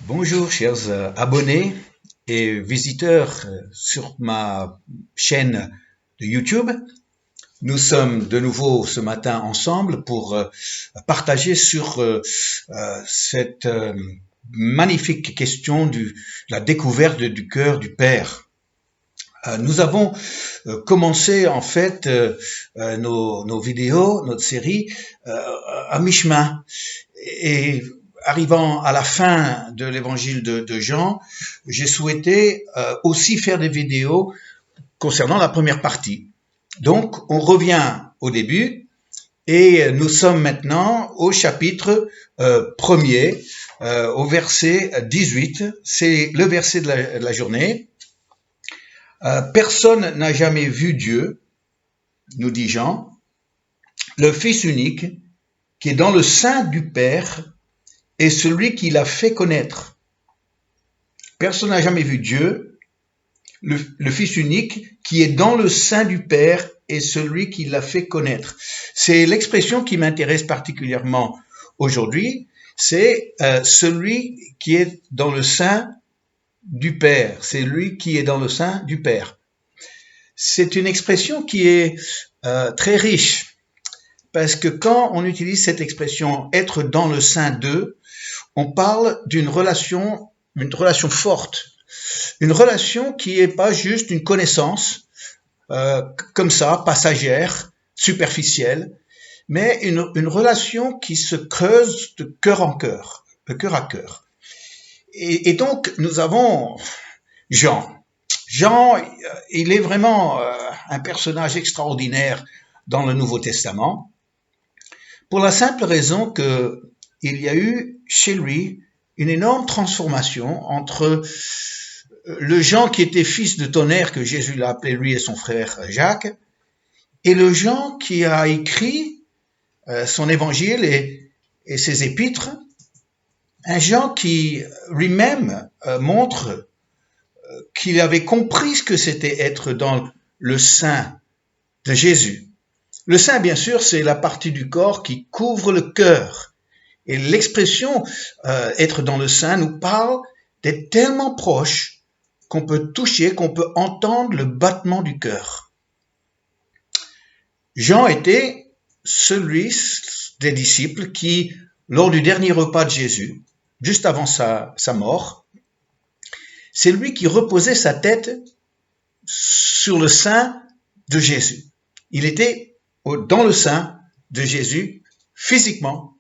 Bonjour chers abonnés et visiteurs sur ma chaîne de YouTube. Nous sommes de nouveau ce matin ensemble pour partager sur cette magnifique question de la découverte du cœur du Père. Nous avons commencé en fait nos vidéos, notre série à mi-chemin. Et arrivant à la fin de l'évangile de Jean, j'ai souhaité aussi faire des vidéos concernant la première partie. Donc, on revient au début et nous sommes maintenant au chapitre premier, au verset 18. C'est le verset de la journée. Personne n'a jamais vu Dieu, nous dit Jean, le Fils unique qui est dans le sein du Père est celui qui l'a fait connaître. Personne n'a jamais vu Dieu, le Fils unique qui est dans le sein du Père est celui qui l'a fait connaître. C'est l'expression qui m'intéresse particulièrement aujourd'hui, c'est celui qui est dans le sein du Père, c'est lui qui est dans le sein du Père. C'est une expression qui est très riche, parce que quand on utilise cette expression « être dans le sein d'eux », on parle d'une relation forte, une relation qui n'est pas juste une connaissance, comme ça, passagère, superficielle, mais une relation qui se creuse de cœur en cœur, de cœur à cœur. Et donc, nous avons Jean. Jean, il est vraiment un personnage extraordinaire dans le Nouveau Testament, pour la simple raison que il y a eu chez lui une énorme transformation entre le Jean qui était fils de tonnerre, que Jésus l'a appelé lui et son frère Jacques, et le Jean qui a écrit son évangile et ses épîtres, un Jean qui lui-même montre qu'il avait compris ce que c'était être dans le sein de Jésus. Le sein, bien sûr, c'est la partie du corps qui couvre le cœur. Et l'expression être dans le sein nous parle d'être tellement proche qu'on peut toucher, qu'on peut entendre le battement du cœur. Jean était celui des disciples qui, lors du dernier repas de Jésus, juste avant sa mort, c'est lui qui reposait sa tête sur le sein de Jésus. Il était dans le sein de Jésus physiquement.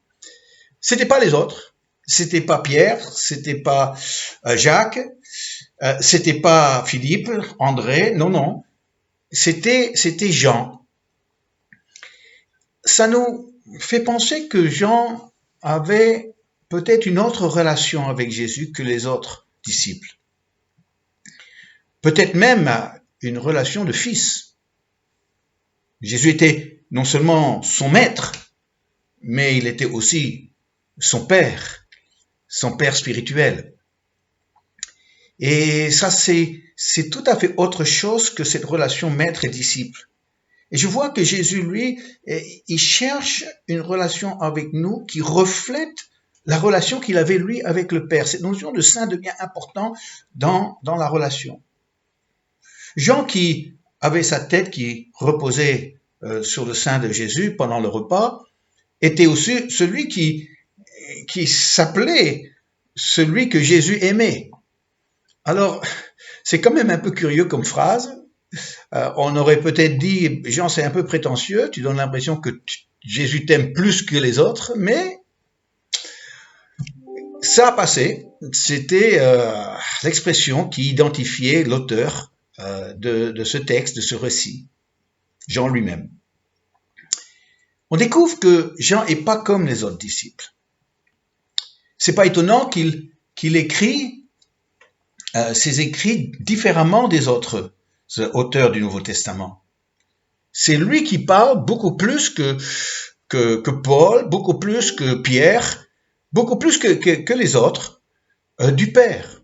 C'était pas les autres, c'était pas Pierre, c'était pas Jacques, c'était pas Philippe, André, non, c'était Jean. Ça nous fait penser que Jean avait peut-être une autre relation avec Jésus que les autres disciples. Peut-être même une relation de fils. Jésus était non seulement son maître, mais il était aussi son père spirituel. Et ça, c'est tout à fait autre chose que cette relation maître et disciple. Et je vois que Jésus, lui, il cherche une relation avec nous qui reflète la relation qu'il avait, lui, avec le Père. Cette notion de saint devient importante dans la relation. Jean, qui avait sa tête qui reposait sur le sein de Jésus pendant le repas, était aussi celui qui s'appelait celui que Jésus aimait. Alors, c'est quand même un peu curieux comme phrase. On aurait peut-être dit, Jean, c'est un peu prétentieux, tu donnes l'impression que Jésus t'aime plus que les autres, mais ça a passé. C'était l'expression qui identifiait l'auteur de ce texte, de ce récit, Jean lui-même. On découvre que Jean n'est pas comme les autres disciples. C'est pas étonnant qu'il écrit ses écrits différemment des autres auteurs du Nouveau Testament. C'est lui qui parle beaucoup plus que Paul, beaucoup plus que Pierre, beaucoup plus que les autres du Père.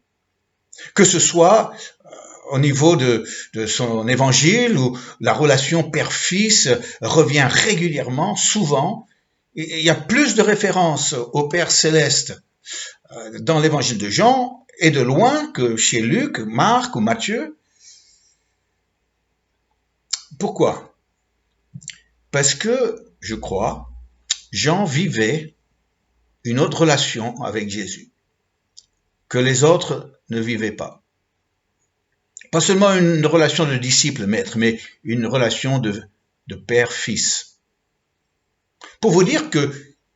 Que ce soit au niveau de son évangile où la relation père-fils revient régulièrement, souvent. Il y a plus de références au Père céleste dans l'évangile de Jean et de loin que chez Luc, Marc ou Matthieu. Pourquoi? Parce que, je crois, Jean vivait une autre relation avec Jésus que les autres ne vivaient pas. Pas seulement une relation de disciple-maître, mais une relation de père-fils. Pour vous dire que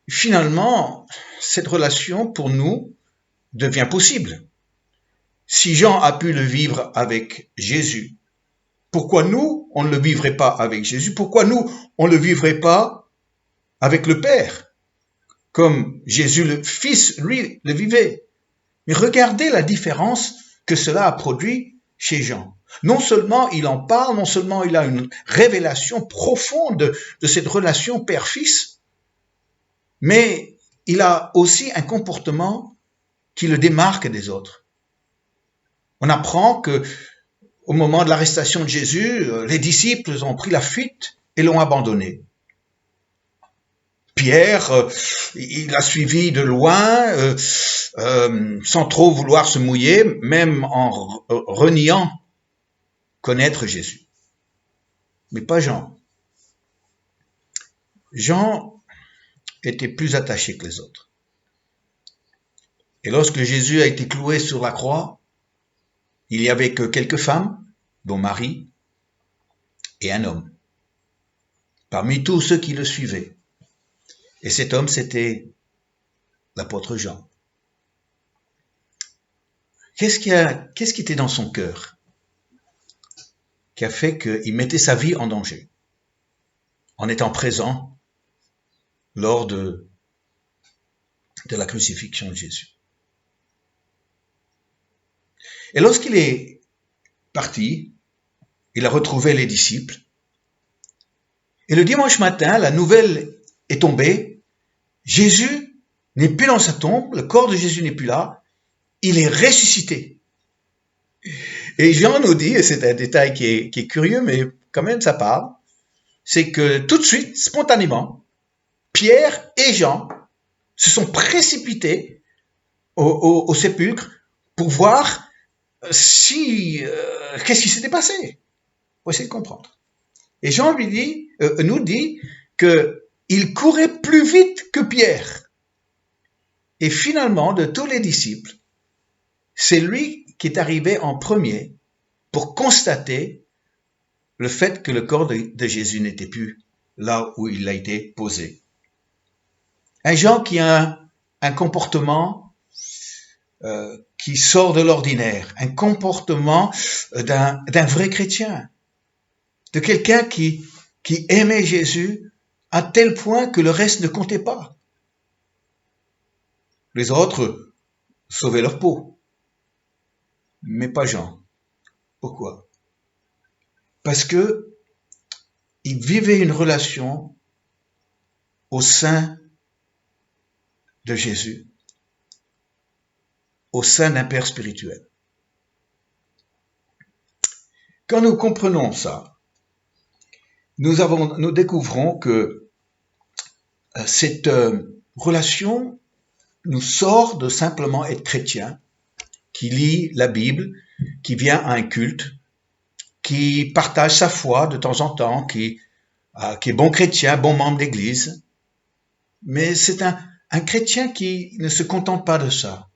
finalement, cette relation pour nous devient possible. Si Jean a pu le vivre avec Jésus, pourquoi nous, on ne le vivrait pas avec Jésus? Pourquoi nous, on ne le vivrait pas avec le Père, comme Jésus le Fils, lui, le vivait? Mais regardez la différence que cela a produit chez Jean. Non seulement il en parle, non seulement il a une révélation profonde de cette relation père-fils, mais il a aussi un comportement qui le démarque des autres. On apprend que au moment de l'arrestation de Jésus, les disciples ont pris la fuite et l'ont abandonné. Pierre, il a suivi de loin, sans trop vouloir se mouiller, même en reniant connaître Jésus. Mais pas Jean. Jean était plus attaché que les autres. Et lorsque Jésus a été cloué sur la croix, il n'y avait que quelques femmes, dont Marie, et un homme, parmi tous ceux qui le suivaient. Et cet homme, c'était l'apôtre Jean. Qu'est-ce qui était dans son cœur qui a fait qu'il mettait sa vie en danger en étant présent lors de la crucifixion de Jésus? Et lorsqu'il est parti, il a retrouvé les disciples. Et le dimanche matin, la nouvelle est tombée. Jésus n'est plus dans sa tombe, le corps de Jésus n'est plus là, il est ressuscité. Et Jean nous dit, et c'est un détail qui est curieux, mais quand même ça parle, c'est que tout de suite, spontanément, Pierre et Jean se sont précipités au sépulcre pour voir qu'est-ce qui s'était passé. Pour essayer de comprendre. Et Jean nous dit qu'il courait plus vite que Pierre. Et finalement, de tous les disciples, c'est lui qui est arrivé en premier pour constater le fait que le corps de Jésus n'était plus là où il a été posé. Un Jean qui a un comportement qui sort de l'ordinaire, un comportement d'un vrai chrétien, de quelqu'un qui aimait Jésus à tel point que le reste ne comptait pas. Les autres sauvaient leur peau, mais pas Jean. Pourquoi? Parce que il vivait une relation au sein de Jésus, au sein d'un Père spirituel. Quand nous comprenons ça, nous découvrons que cette relation nous sort de simplement être chrétien, qui lit la Bible, qui vient à un culte, qui partage sa foi de temps en temps, qui est bon chrétien, bon membre d'église. Mais c'est un chrétien qui ne se contente pas de ça,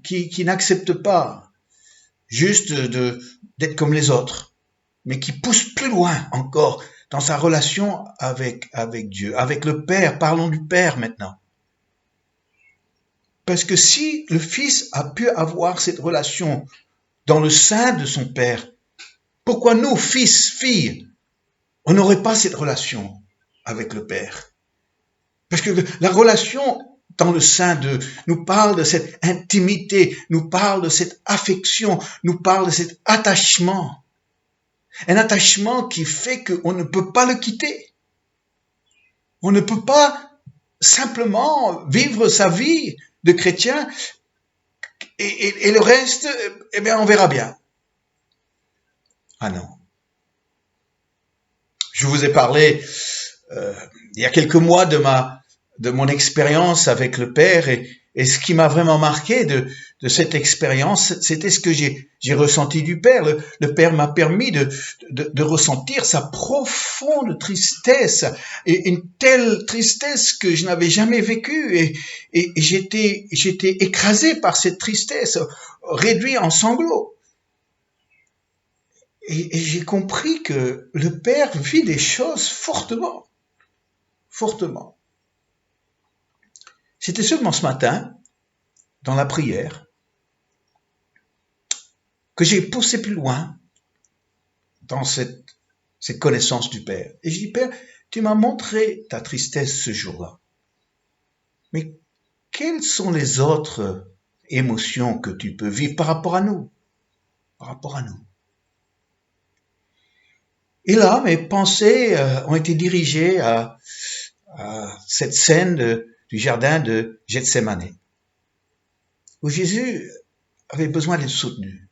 qui n'accepte pas juste d'être comme les autres, mais qui pousse plus loin encore dans sa relation avec Dieu, avec le Père. Parlons du Père maintenant. Parce que si le Fils a pu avoir cette relation dans le sein de son Père, pourquoi nous, fils, filles, on n'aurait pas cette relation avec le Père? Parce que la relation dans le sein nous parle de cette intimité, nous parle de cette affection, nous parle de cet attachement. Un attachement qui fait qu'on ne peut pas le quitter. On ne peut pas simplement vivre sa vie de chrétien et le reste, eh bien, on verra bien. Ah non. Je vous ai parlé il y a quelques mois de mon expérience avec le Père et Et ce qui m'a vraiment marqué de cette expérience, c'était ce que j'ai ressenti du Père. Le Père m'a permis de ressentir sa profonde tristesse, et une telle tristesse que je n'avais jamais vécue. Et j'étais écrasé par cette tristesse, réduit en sanglots. Et j'ai compris que le Père vit des choses fortement, fortement. C'était seulement ce matin, dans la prière, que j'ai poussé plus loin dans cette connaissance du Père. Et je dis, Père, tu m'as montré ta tristesse ce jour-là. Mais quelles sont les autres émotions que tu peux vivre par rapport à nous? Par rapport à nous. Et là, mes pensées ont été dirigées à cette scène du jardin de Gethsémani, où Jésus avait besoin d'être soutenu.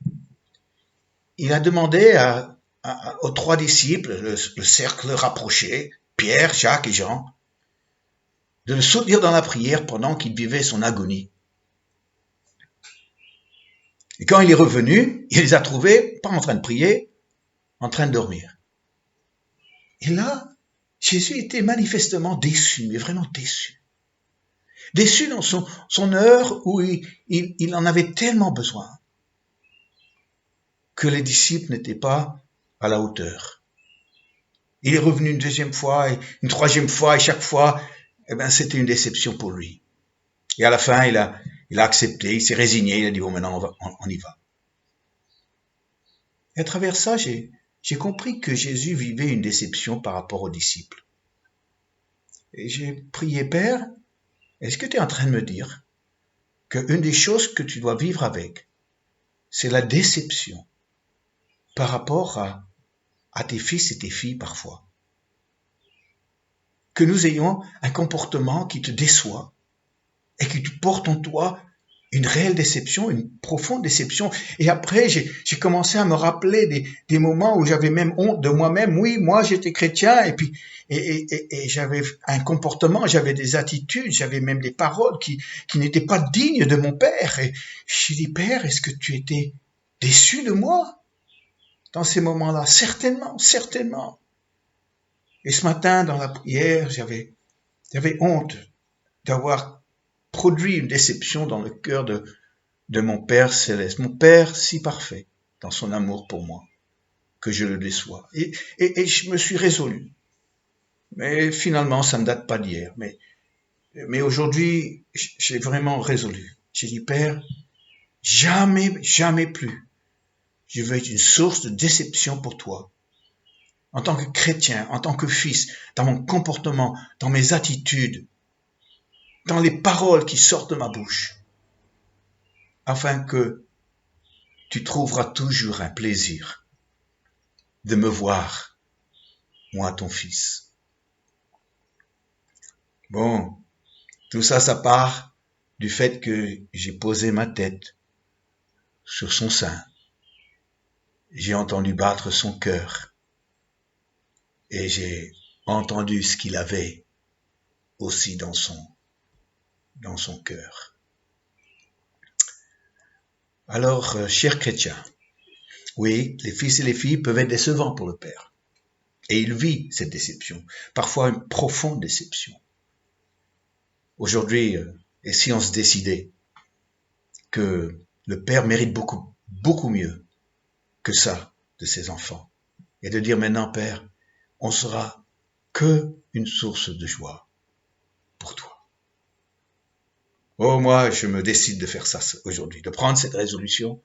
Il a demandé aux trois disciples, le cercle rapproché, Pierre, Jacques et Jean, de le soutenir dans la prière pendant qu'il vivait son agonie. Et quand il est revenu, il les a trouvés pas en train de prier, en train de dormir. Et là, Jésus était manifestement déçu, mais vraiment déçu. Déçu dans son heure où il en avait tellement besoin que les disciples n'étaient pas à la hauteur. Il est revenu une deuxième fois, et une troisième fois, et chaque fois, c'était une déception pour lui. Et à la fin, il a accepté, il s'est résigné, il a dit, bon, maintenant, on y va. Et à travers ça, j'ai compris que Jésus vivait une déception par rapport aux disciples. Et j'ai prié, Père, est-ce que tu es en train de me dire qu'une des choses que tu dois vivre avec, c'est la déception par rapport à tes fils et tes filles parfois? Que nous ayons un comportement qui te déçoit et qui porte en toi une réelle déception, une profonde déception. Et après, j'ai commencé à me rappeler des moments où j'avais même honte de moi-même. Oui, moi, j'étais chrétien, et puis et j'avais un comportement, j'avais des attitudes, j'avais même des paroles qui n'étaient pas dignes de mon Père. Et j'ai dit, Père, est-ce que tu étais déçu de moi dans ces moments-là? Certainement, certainement. Et ce matin, dans la prière, j'avais honte d'avoir produit une déception dans le cœur de mon Père céleste, mon Père si parfait dans son amour pour moi, que je le déçois. Et je me suis résolu. Mais finalement, ça ne date pas d'hier. Mais aujourd'hui, j'ai vraiment résolu. J'ai dit, Père, jamais, jamais plus, je veux être une source de déception pour toi. En tant que chrétien, en tant que fils, dans mon comportement, dans mes attitudes, dans les paroles qui sortent de ma bouche, afin que tu trouveras toujours un plaisir de me voir, moi, ton fils. Bon, tout ça, ça part du fait que j'ai posé ma tête sur son sein. J'ai entendu battre son cœur et j'ai entendu ce qu'il avait aussi dans son cœur. Alors, chers chrétiens, oui, les fils et les filles peuvent être décevants pour le Père. Et il vit cette déception, parfois une profonde déception. Aujourd'hui, et si on se décidait que le Père mérite beaucoup, beaucoup mieux que ça de ses enfants, et de dire maintenant, Père, on sera que une source de joie pour toi. Oh, moi, je me décide de faire ça aujourd'hui, de prendre cette résolution,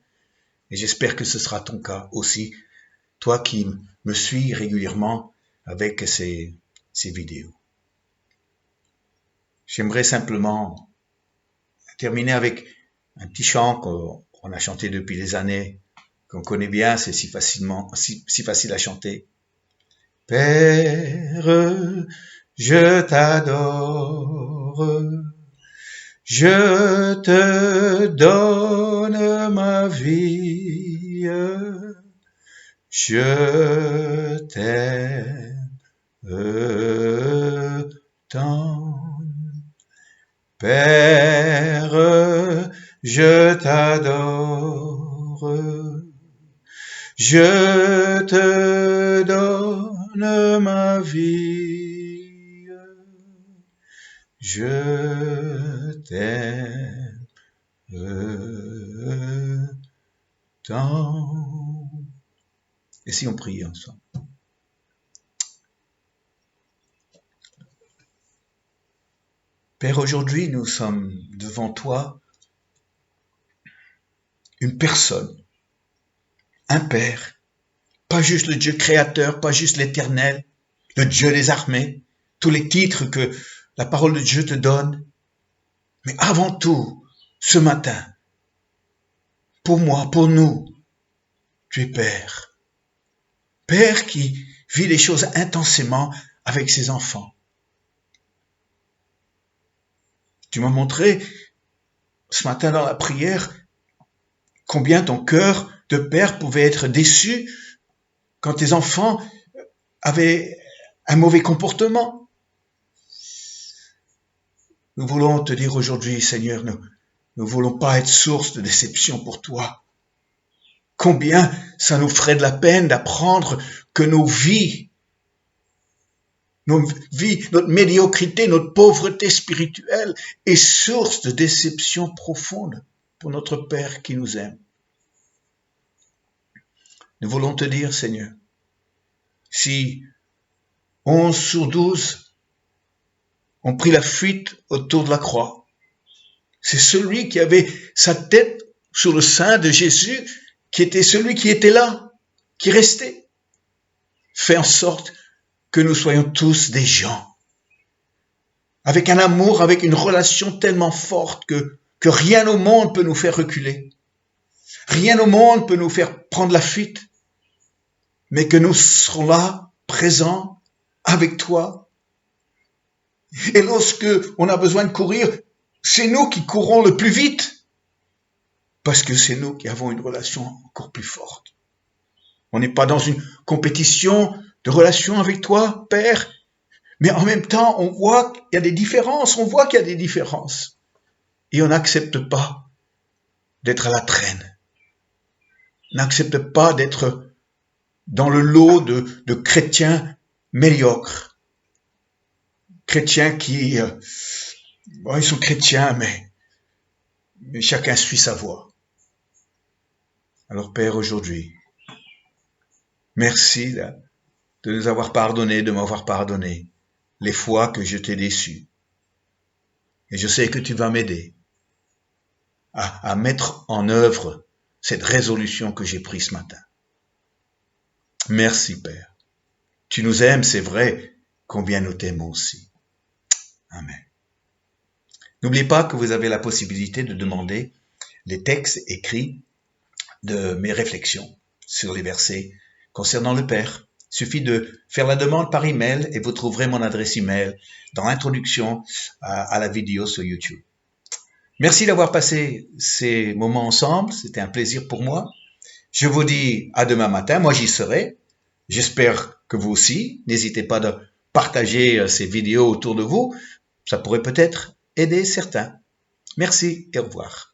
et j'espère que ce sera ton cas aussi, toi qui me suis régulièrement avec ces vidéos. J'aimerais simplement terminer avec un petit chant qu'on a chanté depuis des années, qu'on connaît bien, c'est si facile à chanter. Père, je t'adore, je te donne ma vie, je t'aime tant. Père, je t'adore, je te donne ma vie, je t'aime tant. Et si on prie ensemble? Père, aujourd'hui, nous sommes devant toi, une personne, un Père, pas juste le Dieu créateur, pas juste l'éternel, le Dieu des armées, tous les titres que la parole de Dieu te donne, mais avant tout, ce matin, pour moi, pour nous, tu es Père. Père qui vit les choses intensément avec ses enfants. Tu m'as montré ce matin dans la prière combien ton cœur de père pouvait être déçu quand tes enfants avaient un mauvais comportement. Nous voulons te dire aujourd'hui, Seigneur, nous ne voulons pas être source de déception pour toi. Combien ça nous ferait de la peine d'apprendre que notre médiocrité, notre pauvreté spirituelle est source de déception profonde pour notre Père qui nous aime. Nous voulons te dire, Seigneur, si 11 sur 12 ont pris la fuite autour de la croix, c'est celui qui avait sa tête sur le sein de Jésus qui était celui qui était là, qui restait. Fais en sorte que nous soyons tous des gens avec un amour, avec une relation tellement forte que rien au monde peut nous faire reculer. Rien au monde peut nous faire prendre la fuite, mais que nous serons là, présents, avec toi. Et lorsque on a besoin de courir, c'est nous qui courons le plus vite, parce que c'est nous qui avons une relation encore plus forte. On n'est pas dans une compétition de relation avec toi, Père, mais en même temps, on voit qu'il y a des différences, Et on n'accepte pas d'être à la traîne. On n'accepte pas d'être dans le lot de chrétiens médiocres. Chrétiens qui, ils sont chrétiens, mais chacun suit sa voie. Alors Père, aujourd'hui, merci de nous avoir pardonné, de m'avoir pardonné les fois que je t'ai déçu. Et je sais que tu vas m'aider à mettre en œuvre cette résolution que j'ai prise ce matin. Merci Père. Tu nous aimes, c'est vrai, combien nous t'aimons aussi. Amen. N'oubliez pas que vous avez la possibilité de demander les textes écrits de mes réflexions sur les versets concernant le Père. Il suffit de faire la demande par email et vous trouverez mon adresse email dans l'introduction à la vidéo sur YouTube. Merci d'avoir passé ces moments ensemble. C'était un plaisir pour moi. Je vous dis à demain matin. Moi, j'y serai. J'espère que vous aussi. N'hésitez pas de partager ces vidéos autour de vous. Ça pourrait peut-être aider certains. Merci et au revoir.